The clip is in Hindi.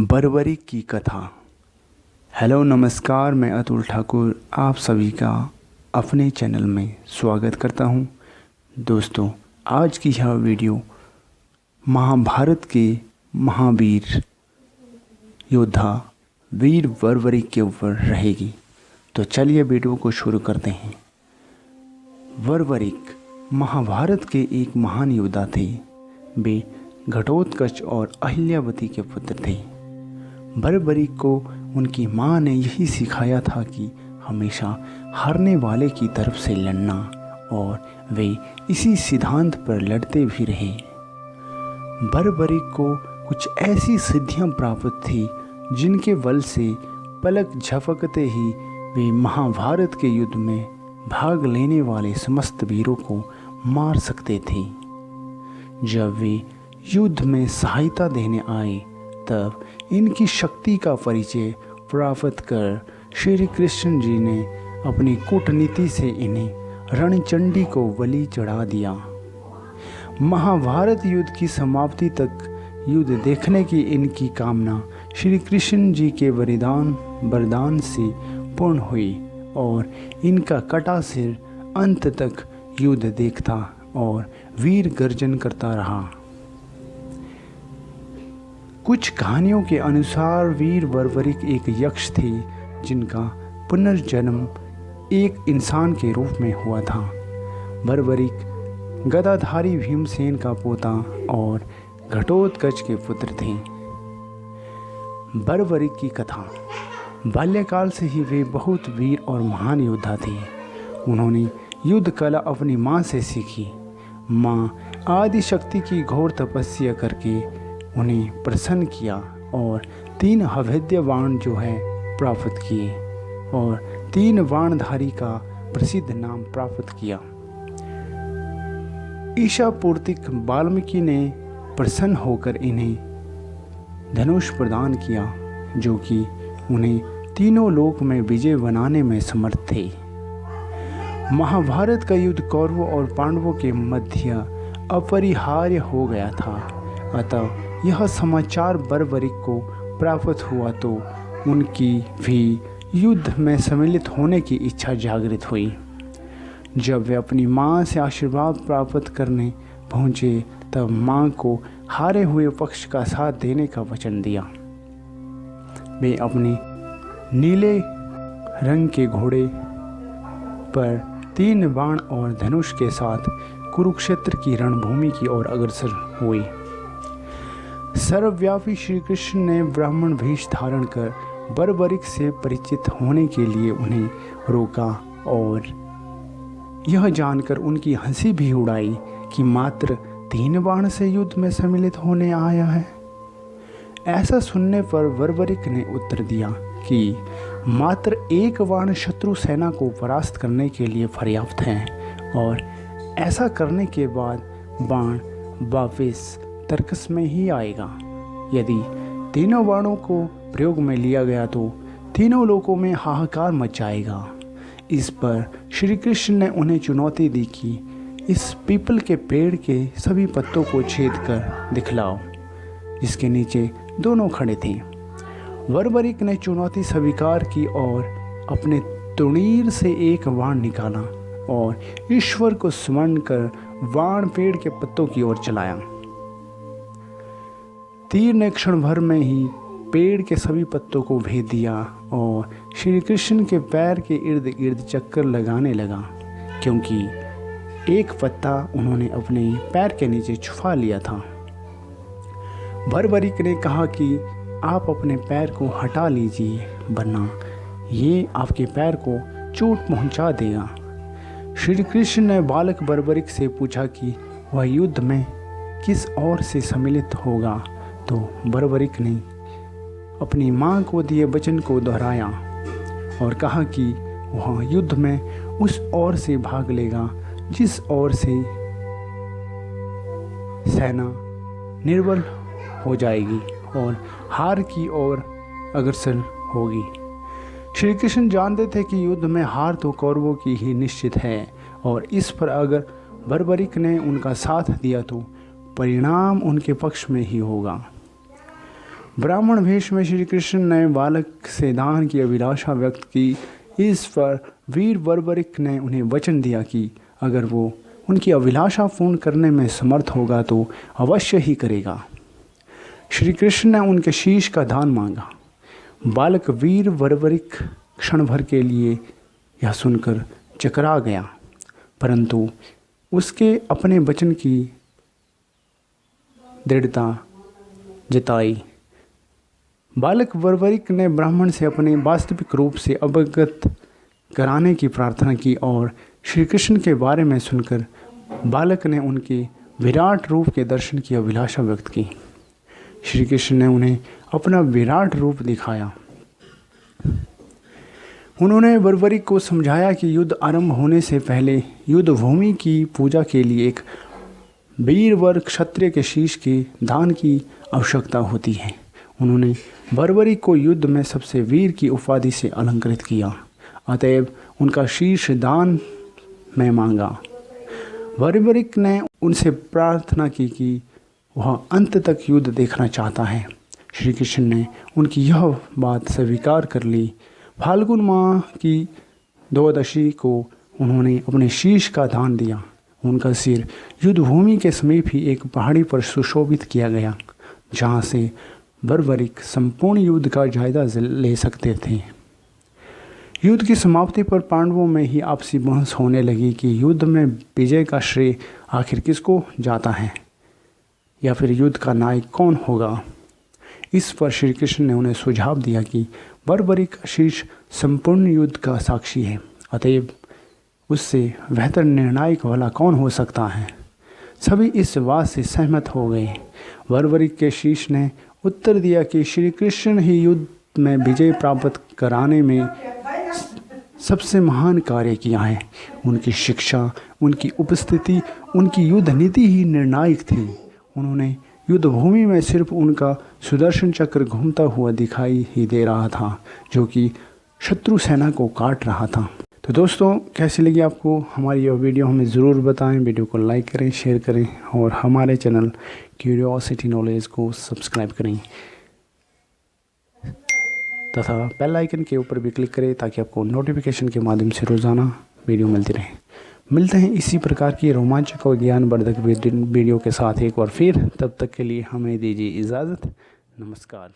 बर्बरीक की कथा। हेलो नमस्कार, मैं अतुल ठाकुर आप सभी का अपने चैनल में स्वागत करता हूं। दोस्तों, आज की यह वीडियो महाभारत के महावीर योद्धा वीर बर्बरीक के ऊपर रहेगी। तो चलिए वीडियो को शुरू करते हैं। बर्बरीक महाभारत के एक महान योद्धा थे। वे घटोत्कच और अहिल्यावती के पुत्र थे। बर्बरीक को उनकी माँ ने यही सिखाया था कि हमेशा हारने वाले की तरफ से लड़ना, और वे इसी सिद्धांत पर लड़ते भी रहे। बर्बरीक को कुछ ऐसी सिद्धियां प्राप्त थी जिनके बल से पलक झपकते ही वे महाभारत के युद्ध में भाग लेने वाले समस्त वीरों को मार सकते थे। जब वे युद्ध में सहायता देने आए तब इनकी शक्ति का परिचय प्राप्त कर श्री कृष्ण जी ने अपनी कूटनीति से इन्हें रणचंडी को बलि चढ़ा दिया। महाभारत युद्ध की समाप्ति तक युद्ध देखने की इनकी कामना श्री कृष्ण जी के वरदान से पूर्ण हुई, और इनका कटा सिर अंत तक युद्ध देखता और वीर गर्जन करता रहा। कुछ कहानियों के अनुसार वीर बर्बरीक एक यक्ष थे जिनका पुनर्जन्म एक इंसान के रूप में हुआ था। बर्बरीक गदाधारी भीमसेन का पोता और घटोत्कच के पुत्र थे। बर्बरीक की कथा। बाल्यकाल से ही वे बहुत वीर और महान योद्धा थे। उन्होंने युद्ध कला अपनी माँ से सीखी। माँ आदि शक्ति की घोर तपस्या करके उन्हें प्रसन्न किया और 3 अभेद्य बाण प्राप्त किए और 3 बाणधारी का प्रसिद्ध नाम प्राप्त किया। ईशा पूर्तिक वाल्मीकि ने प्रसन्न होकर इन्हें धनुष प्रदान किया, जो कि उन्हें तीनों लोक में विजय बनाने में समर्थ थे। महाभारत का युद्ध कौरवों और पांडवों के मध्य अपरिहार्य हो गया था। अतः यह समाचार बर्बरीक को प्राप्त हुआ तो उनकी भी युद्ध में सम्मिलित होने की इच्छा जागृत हुई। जब वे अपनी माँ से आशीर्वाद प्राप्त करने पहुँचे तब माँ को हारे हुए पक्ष का साथ देने का वचन दिया। वे अपने नीले रंग के घोड़े पर 3 बाण और धनुष के साथ कुरुक्षेत्र की रणभूमि की ओर अग्रसर हुए। सर्वव्यापी श्री कृष्ण ने ब्राह्मण वेश धारण कर बर्बरीक से परिचित होने के लिए उन्हें रोका और यह जानकर उनकी हंसी भी उड़ाई कि मात्र 3 बाण से युद्ध में सम्मिलित होने आया है। ऐसा सुनने पर बर्बरीक ने उत्तर दिया कि मात्र 1 बाण शत्रु सेना को परास्त करने के लिए पर्याप्त है, और ऐसा करने के बाद बाण वापस तर्कस में ही आएगा। यदि 3 बाणों को प्रयोग में लिया गया तो तीनों लोकों में हाहाकार मच जाएगा। इस पर श्री कृष्ण ने उन्हें चुनौती दी कि इस पीपल के पेड़ के सभी पत्तों को छेद कर दिखलाओ, जिसके नीचे दोनों खड़े थे। बर्बरीक ने चुनौती स्वीकार की और अपने तुणीर से 1 बाण निकाला और ईश्वर को स्मरण कर बाण पेड़ के पत्तों की ओर चलाया। तीर ने क्षण भर में ही पेड़ के सभी पत्तों को भेद दिया और श्री कृष्ण के पैर के इर्द गिर्द चक्कर लगाने लगा, क्योंकि एक पत्ता उन्होंने अपने पैर के नीचे छुपा लिया था। बर्बरीक ने कहा कि आप अपने पैर को हटा लीजिए, वरना ये आपके पैर को चोट पहुंचा देगा। श्री कृष्ण ने बालक बर्बरीक से पूछा कि वह युद्ध में किस ओर से सम्मिलित होगा, तो बर्बरीक ने अपनी माँ को दिए वचन को दोहराया और कहा कि वह युद्ध में उस ओर से भाग लेगा जिस ओर से सेना निर्बल हो जाएगी और हार की ओर अग्रसर होगी। श्री कृष्ण जानते थे कि युद्ध में हार तो कौरवों की ही निश्चित है, और इस पर अगर बर्बरीक ने उनका साथ दिया तो परिणाम उनके पक्ष में ही होगा। ब्राह्मण वेश में श्री कृष्ण ने बालक से दान की अभिलाषा व्यक्त की। इस पर वीर बर्बरिक ने उन्हें वचन दिया कि अगर वो उनकी अभिलाषा पूर्ण करने में समर्थ होगा तो अवश्य ही करेगा। श्री कृष्ण ने उनके शीश का दान मांगा। बालक वीर बर्बरिक क्षण भर के लिए यह सुनकर चकरा गया, परंतु उसके अपने वचन की दृढ़ता जताई। बालक बर्बरिक ने ब्राह्मण से अपने वास्तविक रूप से अवगत कराने की प्रार्थना की और श्री कृष्ण के बारे में सुनकर बालक ने उनके विराट रूप के दर्शन की अभिलाषा व्यक्त की। श्री कृष्ण ने उन्हें अपना विराट रूप दिखाया। उन्होंने बर्बरिक को समझाया कि युद्ध आरंभ होने से पहले युद्ध भूमि की पूजा के लिए एक वीर वर क्षत्रिय के शीश के दान की आवश्यकता होती है। उन्होंने बर्बरिक को युद्ध में सबसे वीर की उपाधि से अलंकृत किया, अतएव उनका शीश दान में मांगा। बर्बरिक ने उनसे प्रार्थना की कि वह अंत तक युद्ध देखना चाहता है। श्री कृष्ण ने उनकी यह बात स्वीकार कर ली। फाल्गुन माह की द्वादशी को उन्होंने अपने शीश का दान दिया। उनका सिर युद्ध भूमि के समीप ही एक पहाड़ी पर सुशोभित किया गया, जहाँ से बर्बरिक संपूर्ण युद्ध का जायजा ले सकते थे। युद्ध की समाप्ति पर पांडवों में ही आपसी बहस होने लगी कि युद्ध में विजय का श्रेय आखिर किसको जाता है या फिर युद्ध का नायक कौन होगा। इस पर श्री कृष्ण ने उन्हें सुझाव दिया कि बर्बरिक का शीश संपूर्ण युद्ध का साक्षी है, अतएव उससे बेहतर निर्णायक वाला कौन हो सकता है। सभी इस बात से सहमत हो गए। बर्बरिक के शीश ने उत्तर दिया कि श्री कृष्ण ही युद्ध में विजय प्राप्त कराने में सबसे महान कार्य किया है। उनकी शिक्षा, उनकी उपस्थिति, उनकी युद्ध नीति ही निर्णायक थी। उन्होंने युद्ध भूमि में सिर्फ उनका सुदर्शन चक्र घूमता हुआ दिखाई ही दे रहा था, जो कि शत्रु सेना को काट रहा था। तो दोस्तों, कैसी लगी आपको हमारी यह वीडियो, हमें ज़रूर बताएं। वीडियो को लाइक करें, शेयर करें और हमारे चैनल क्यूरियोसिटी नॉलेज को सब्सक्राइब करें तथा बेल आइकन के ऊपर भी क्लिक करें ताकि आपको नोटिफिकेशन के माध्यम से रोज़ाना वीडियो मिलती रहे। मिलते हैं इसी प्रकार की रोमांचक और ज्ञानवर्धक वीडियो के साथ एक बार फिर। तब तक के लिए हमें दीजिए इजाज़त। नमस्कार।